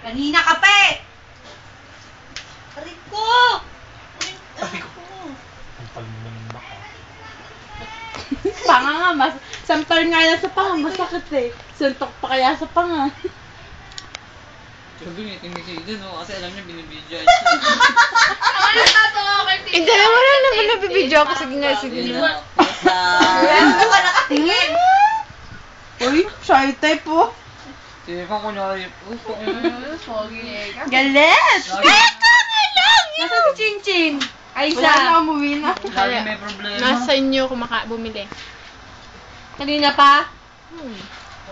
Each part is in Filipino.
Kanina ka pa eh! Aray ko! Aray ko! Sampal mo naman baka. Panga nga, sampal nga yan sa panga, masakit eh. Suntok pa kaya sa panga. Sabi niya, tingin siya dun, kasi alam niya binibidyo. Hindi, wala naman nabibidyo ako. Sige nga, sige na. Ano ka nakatingin? Uy, shy type po. Sige ka kunyari. Galit! Nasa si Chinchin? Ay, Wala na, umuwi na. Lagi may problema. Nasa inyo bumili. Kanina pa?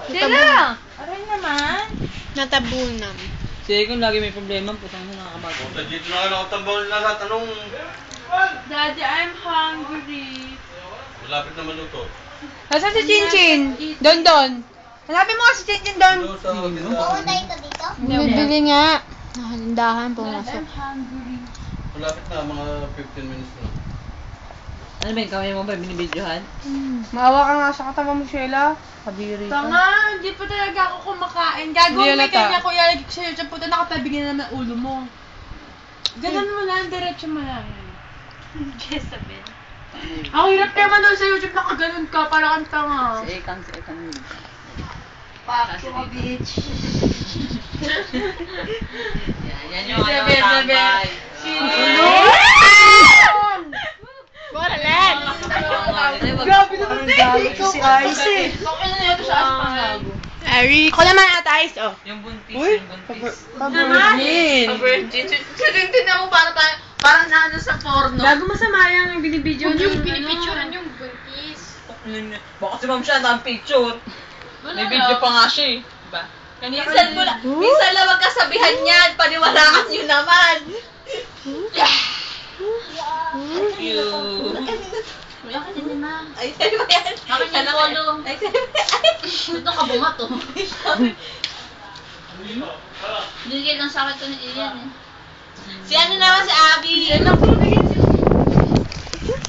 Hindi lang. Aray naman. Natabunan. Sige kung lagi may problema, putang mo nakakabago. Dito na ako tambol na lahat. Anong... Daddy, I'm hungry. Malapit na maluto. Nasa si Chinchin? Don. Hanapin mo kasi si Chinchin Don. Sa tindahan. Bumibili nga. Nakalindahan, pumasok. Malapit na, mga 15 minutes na. Ano ba yung kamay mo ba, binibidyohan? Maawa ka nga sa katawan mo, Sheila. Kabiri ka. Tanga, hindi pa talaga ako kumakain. Gagawin may kanya kuya, lagi ko sa YouTube, puta nakapabigyan na naman ulo mo. Ganun mo lang, diretso mo lang. Jezabel. Ang hirap naman doon sa YouTube, nakaganon ka, para kang tanga. Si Ekang. Fuck you, bitch. Yan yung ano, tambay. Boralet! Grabe naman din! Si Ice eh. Okay na nito sa aspang gago. Eric. Ako naman ata Ice, oh. Yung buntis, Uy, yung buntis. Virgin. Virgin. Sinintin ako parang naano sa porno. Gago masama yung binibidyo Yung pinipicturean yung buntis. Baka si Ma'am siya na ang picture. May video pa nga siya eh. Diba? Minsan lang magkasabihan yan, paniwalaan nyo naman. Wala ka din naman. Ay, tayo ba yan? Akin yung polo. Ay, tayo ba yan? Ito ka bumato. Bigay lang sa akin ito ni Ian eh. Si ano naman si Abby?